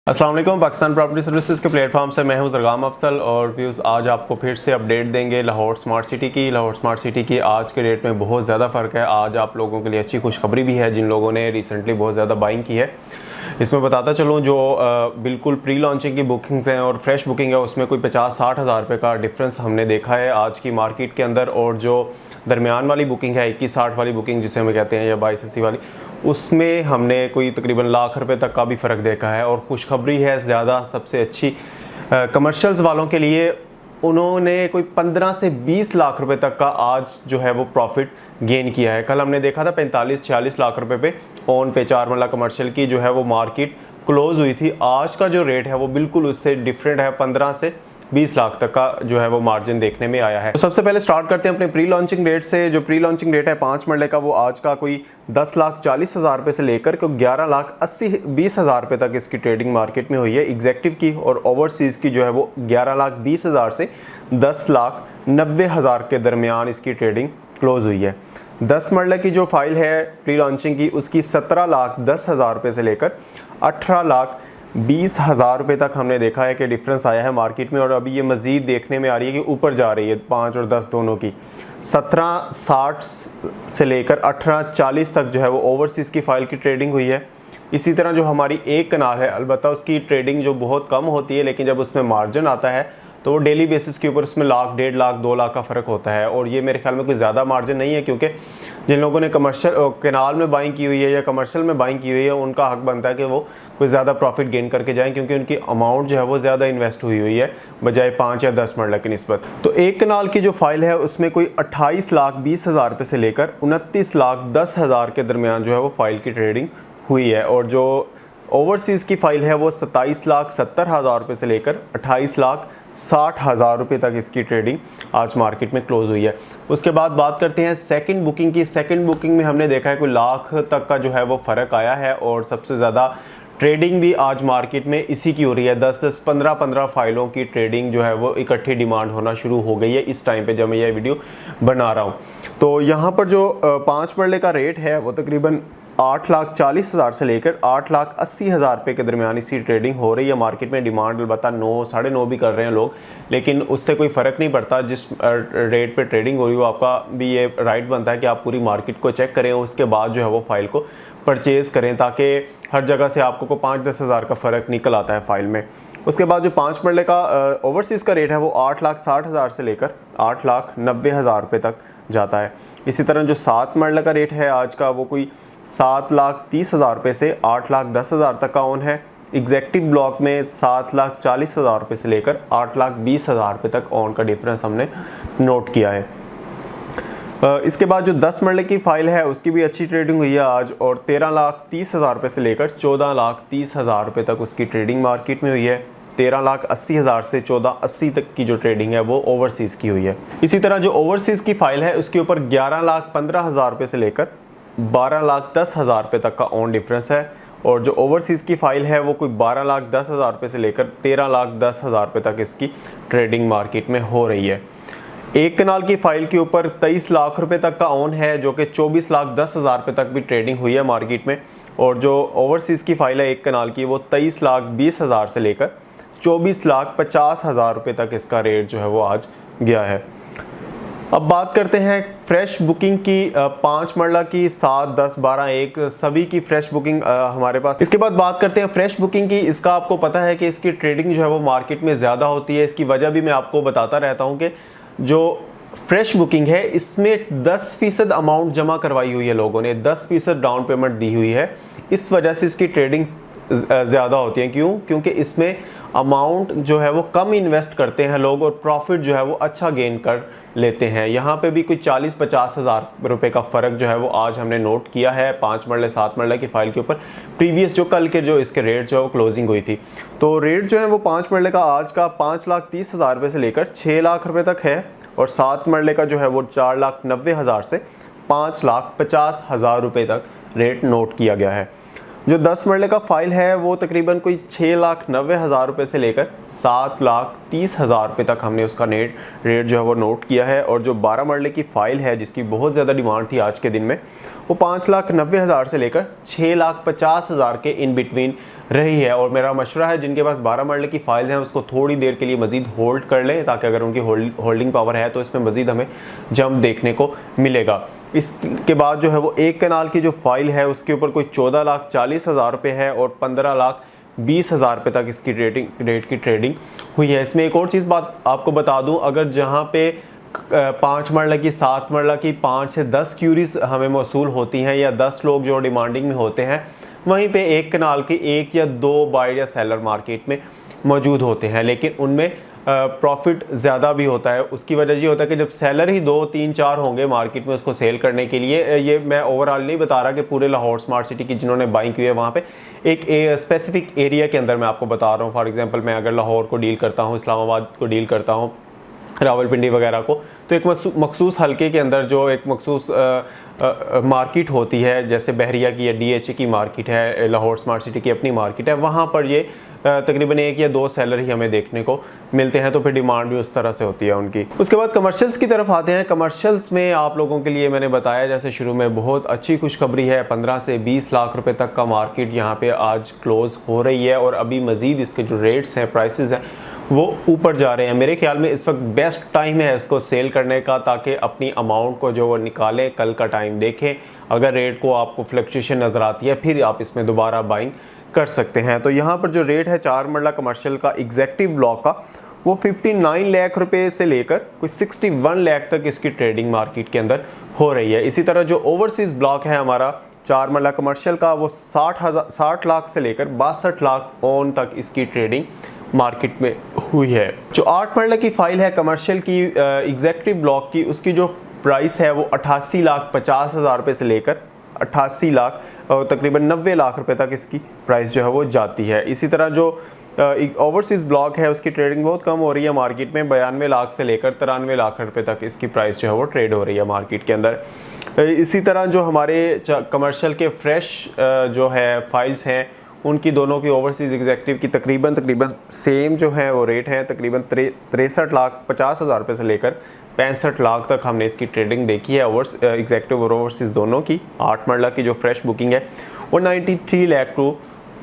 अस्सलाम वालेकुम। Pakistan property services के प्लेटफॉर्म से मैं हूं ज़रगाम अफसल और व्यूज़ आज आपको फिर से अपडेट देंगे लाहौर स्मार्ट सिटी की। लाहौर स्मार्ट सिटी की आज के डेट में बहुत ज़्यादा फ़र्क है। आज आप लोगों के लिए अच्छी खुशखबरी भी है जिन लोगों ने रिसेंटली बहुत ज़्यादा बाइंग की है। इसमें बताता चलूँ जो बिल्कुल प्री लॉन्चिंग की बुकिंग्स हैं और फ्रेश बुकिंग है उसमें कोई 50-60 हज़ार रुपये का डिफरेंस हमने देखा है आज की मार्केट के अंदर। और जो दरमियान वाली बुकिंग है 21-60 वाली बुकिंग जिसे हम कहते हैं या 22-80 वाली, उसमें हमने कोई तकरीबन लाख रुपए तक का भी फ़र्क देखा है। और खुशखबरी है ज़्यादा सबसे अच्छी कमर्शियल्स वालों के लिए, उन्होंने कोई 15 से 20 लाख रुपए तक का आज जो है वो प्रॉफिट गेन किया है। कल हमने देखा था 45-46 लाख रुपए पे ऑन पे 4 मरला कमर्शियल की जो है वो मार्केट क्लोज हुई थी। आज का जो रेट है वो बिल्कुल उससे डिफरेंट है, 15 से 20 लाख तक का जो है वो मार्जिन देखने में आया है। तो सबसे पहले स्टार्ट करते हैं अपने प्री लॉन्चिंग रेट से। जो प्री लॉन्चिंग रेट है 5 मरले का वो आज का कोई 10,40,000 रुपये से लेकर के 11,80,20,000 रुपये तक इसकी ट्रेडिंग मार्केट में हुई है एग्जेक्टिव की। और ओवरसीज़ की जो है वो 11,20,000 से 10,90,000 के दरमियान इसकी ट्रेडिंग क्लोज हुई है। 10 मरले की जो फाइल है प्री लॉन्चिंग की उसकी 17,10,000 रुपये से लेकर 18,20,000 रुपये तक हमने देखा है कि डिफरेंस आया है मार्केट में। और अभी ये मज़ीद देखने में आ रही है कि ऊपर जा रही है 5 और 10 दोनों की। 17,60 से लेकर 18,40 तक जो है वो ओवरसीज़ की फ़ाइल की ट्रेडिंग हुई है। इसी तरह जो हमारी एक कनाल है, अलबत्ता उसकी ट्रेडिंग जो बहुत कम होती है, लेकिन जब उसमें मार्जिन आता है तो वो डेली बेसिस के ऊपर उसमें लाख, 1.5 लाख, 2 लाख का फ़र्क होता है। और ये मेरे ख्याल में कोई ज़्यादा मार्जिन नहीं है, क्योंकि जिन लोगों ने कमर्शियल कैनाल में बाइंग की हुई है या कमर्शियल में बाइंग की हुई है उनका हक बनता है कि वो कोई ज़्यादा प्रॉफिट गेन करके जाएं, क्योंकि उनकी अमाउंट जो है वो ज़्यादा इन्वेस्ट हुई है बजाय 5 या 10 मरला की निस्बत। तो एक कनाल की जो फाइल है उसमें कोई 28,20,000 रुपये से लेकर 29,10,000 के दरमियान जो है वो फाइल की ट्रेडिंग हुई है। और जो ओवरसीज़ की फ़ाइल है वो 27,70,000 रुपये से लेकर 28,60,000 रुपये तक इसकी ट्रेडिंग आज मार्केट में क्लोज हुई है। उसके बाद बात करते हैं सेकंड बुकिंग की। सेकंड बुकिंग में हमने देखा है कोई लाख तक का जो है वो फ़र्क आया है। और सबसे ज़्यादा ट्रेडिंग भी आज मार्केट में इसी की हो रही है। 10-10, 15-15 फाइलों की ट्रेडिंग जो है वो इकट्ठी डिमांड होना शुरू हो गई है इस टाइम पे जब मैं ये वीडियो बना रहा हूँ। तो यहाँ पर जो 5 मरले का रेट है वो तकरीबन 8,40,000 से लेकर 8,80,000 रुपये के दरमियान इसकी ट्रेडिंग हो रही है मार्केट में। डिमांड अलबत्ता 9, 9.5 भी कर रहे हैं लोग, लेकिन उससे कोई फ़र्क नहीं पड़ता। जिस रेट पे ट्रेडिंग हो रही हो आपका भी ये राइट बनता है कि आप पूरी मार्केट को चेक करें, उसके बाद जो है वो फ़ाइल को परचेज़ करें, ताकि हर जगह से आपको 5-10 हज़ार का फ़र्क निकल आता है फ़ाइल में। उसके बाद जो 5 मरले का ओवरसीज़ का रेट है वो 8,60,000 से लेकर 8,90,000 रुपये तक जाता है। इसी तरह जो 7 मरले का रेट है आज का वो कोई 7,30,000 रुपये से 8,10,000 तक का ऑन है। एग्जेक्टिव ब्लॉक में 7,40,000 रुपये से लेकर 8,20,000 रुपये तक ऑन का डिफरेंस हमने नोट किया है। इसके बाद जो 10 मरले की फ़ाइल है उसकी भी अच्छी ट्रेडिंग हुई है आज। और 13,30,000 रुपये से लेकर 14,30,000 रुपये तक उसकी ट्रेडिंग मार्केट में हुई है। 13,80,000 से 14,80 तक की जो ट्रेडिंग है वो ओवरसीज़ की हुई है। इसी तरह जो ओवरसीज़ की फ़ाइल है उसके ऊपर 11,15,000 रुपये से लेकर 12,10,000 रुपये तक का ऑन डिफरेंस है। और जो ओवरसीज़ की फ़ाइल है वो कोई 12,10,000 रुपये से लेकर 13,10,000 रुपये तक इसकी ट्रेडिंग मार्केट में हो रही है। एक कनाल की फ़ाइल के ऊपर 23 लाख रुपए तक का ऑन है, जो कि 24,10,000 रुपये तक भी ट्रेडिंग हुई है मार्केट में। और जो ओवरसीज़ की फ़ाइल है एक कनाल की वो 23,20,000 से लेकर 24,50,000 रुपये तक इसका रेट जो है वो आज गया है। अब बात करते हैं फ्रेश बुकिंग की। 5 मरला की, 7, 10, 12, 1 सभी की फ्रेश बुकिंग हमारे पास। इसके बाद बात करते हैं फ्रेश बुकिंग की। इसका आपको पता है कि इसकी ट्रेडिंग जो है वो मार्केट में ज़्यादा होती है। इसकी वजह भी मैं आपको बताता रहता हूँ कि जो फ्रेश बुकिंग है इसमें 10% अमाउंट जमा करवाई हुई है लोगों ने, 10% डाउन पेमेंट दी हुई है। इस वजह से इसकी ट्रेडिंग ज़्यादा होती है। क्यों? क्योंकि इसमें अमाउंट जो है वो कम इन्वेस्ट करते हैं लोग और प्रॉफिट जो है वो अच्छा गेन कर लेते हैं। यहाँ पे भी कोई 40-50 हज़ार रुपये का फ़र्क जो है वो आज हमने नोट किया है 5 मरले 7 मरले की फ़ाइल के ऊपर। प्रीवियस जो कल के जो इसके रेट जो है वो क्लोजिंग हुई थी, तो रेट जो है वो 5 मरले का आज का 5,30,000 रुपये से लेकर 6 लाख रुपये तक है। और 7 मरले का जो है वो 4,90,000 से 5,50,000 रुपये तक रेट नोट किया गया है। जो 10 मरले का फाइल है वो तकरीबन कोई 6,90,000 रुपये से लेकर 7,30,000 रुपये तक हमने उसका नेट रेट जो है वो नोट किया है। और जो 12 मरले की फ़ाइल है जिसकी बहुत ज़्यादा डिमांड थी आज के दिन में, वो 5,90,000 से लेकर 6,50,000 के इन बिटवीन रही है। और मेरा मशवरा है जिनके पास 12 मरले की फ़ाइल हैं उसको थोड़ी देर के लिए मज़ीद होल्ड कर लें, ताकि अगर उनकी होल्डिंग पावर है तो इसमें मज़ीद हमें जंप देखने को मिलेगा। इसके बाद जो है वो 1 कनाल की जो फाइल है उसके ऊपर कोई 14,40,000 रुपये है और 15,20,000 रुपये तक इसकी रेट की ट्रेडिंग हुई है। इसमें एक और चीज़ बात आपको बता दूं, अगर जहां पे 5 मरला की 7 मरला की 5 से 10 क्यूरीज हमें मौसूल होती हैं या 10 लोग जो डिमांडिंग में होते हैं, वहीं पे 1 कनाल की 1 या 2 बायर या सेलर मार्केट में मौजूद होते हैं, लेकिन उनमें प्रॉफिट ज़्यादा भी होता है। उसकी वजह ये होता है कि जब सेलर ही 2, 3, 4 होंगे मार्केट में उसको सेल करने के लिए, ये मैं ओवरऑल नहीं बता रहा कि पूरे लाहौर स्मार्ट सिटी की जिन्होंने बाइंग की है वहाँ पे एक स्पेसिफिक एरिया के अंदर मैं आपको बता रहा हूँ। फॉर एग्जांपल मैं अगर लाहौर को डील करता हूँ, इस्लामाबाद को डील करता हूँ, रावलपिंडी वगैरह को, तो एक मखसूस हल्के के अंदर जो एक मखसूस मार्केट होती है, जैसे बहरिया की या DHA की मार्केट है, लाहौर स्मार्ट सिटी की अपनी मार्केट है, वहाँ पर ये तकरीबन 1 या 2 सेलर ही हमें देखने को मिलते हैं, तो फिर डिमांड भी उस तरह से होती है उनकी। उसके बाद कमर्शियल्स की तरफ आते हैं। कमर्शियल्स में आप लोगों के लिए मैंने बताया जैसे शुरू में बहुत अच्छी खुशखबरी है, 15 से 20 लाख रुपए तक का मार्केट यहाँ पे आज क्लोज़ हो रही है और अभी मज़ीद इसके जो रेट्स हैं, प्राइसेस हैं, वो ऊपर जा रहे हैं। मेरे ख्याल में इस वक्त बेस्ट टाइम है इसको सेल करने का, ताकि अपनी अमाउंट को जो वो निकालें, कल का टाइम देखें, अगर रेट को आपको फ्लक्चुएशन नज़र आती है फिर आप इसमें दोबारा बाइंग कर सकते हैं। तो यहाँ पर जो रेट है 4 मरला कमर्शियल का एग्जेक्टिव ब्लॉक का, वो 59 लाख रुपए से लेकर कोई 61 लाख तक इसकी ट्रेडिंग मार्केट के अंदर हो रही है। इसी तरह जो ओवरसीज़ ब्लॉक है हमारा 4 मरला कमर्शियल का, वो 60 लाख से लेकर 62 लाख ऑन तक इसकी ट्रेडिंग मार्केट में हुई है। जो 8 मरला की फाइल है कमर्शियल की एग्जेक्टिव ब्लॉक की, उसकी जो प्राइस है वो 88,50,000 रुपये से लेकर 88 लाख और तकरीबन 90 लाख रुपए तक इसकी प्राइस जो है वो जाती है। इसी तरह जो ओवरसीज़ ब्लॉक है उसकी ट्रेडिंग बहुत कम हो रही है मार्केट में, 92 लाख से लेकर 93 लाख रुपए तक इसकी प्राइस जो है वो ट्रेड हो रही है मार्केट के अंदर। इसी तरह जो हमारे कमर्शियल के फ्रेश जो है फाइल्स हैं, उनकी दोनों की ओवरसीज़ एग्जेक्टिव की तकरीबन सेम जो है वो रेट है, तकरीबन 63,50,000 रुपये से लेकर 65 लाख तक हमने इसकी ट्रेडिंग देखी है एग्जेक्टिव और ओवरसीज़ दोनों की। 8 मरला की जो फ्रेश बुकिंग है वो 93 लाख टू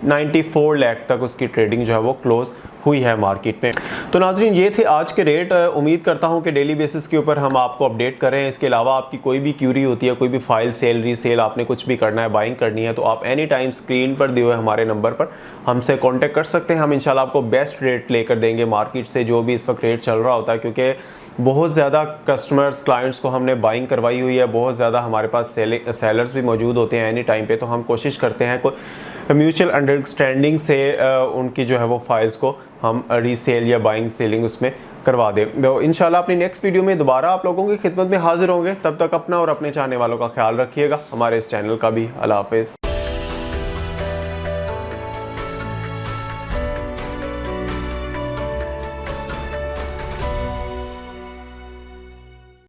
94 लाख तक उसकी ट्रेडिंग जो है वो क्लोज़ हुई है मार्केट में। तो नाज़रीन, ये थे आज के रेट। उम्मीद करता हूँ कि डेली बेसिस के ऊपर हम आपको अपडेट करें। इसके अलावा आपकी कोई भी क्यूरी होती है, कोई भी फाइल सेल रीसेल, आपने कुछ भी करना है, बाइंग करनी है, तो आप एनी टाइम स्क्रीन पर दिए हुए हमारे नंबर पर हमसे कॉन्टेक्ट कर सकते हैं। हम इंशाल्लाह आपको बेस्ट रेट लेकर देंगे मार्केट से, जो भी इस वक्त रेट चल रहा होता है, क्योंकि बहुत ज़्यादा कस्टमर्स क्लाइंट्स को हमने बाइंग करवाई हुई है, बहुत ज़्यादा हमारे पास सेलर्स भी मौजूद होते हैं एनी टाइम पे, तो हम कोशिश करते हैं कोई म्यूचुअल अंडरस्टैंडिंग से उनकी जो है वो फाइल्स को हम रीसेल या बाइंग सेलिंग उसमें करवा दें। तो इंशाल्लाह अपनी नेक्स्ट वीडियो में दोबारा आप लोगों की खिदमत में हाजिर होंगे। तब तक अपना और अपने चाहने वालों का ख्याल रखिएगा, हमारे इस चैनल का भी। अल्लाह हाफ़िज़।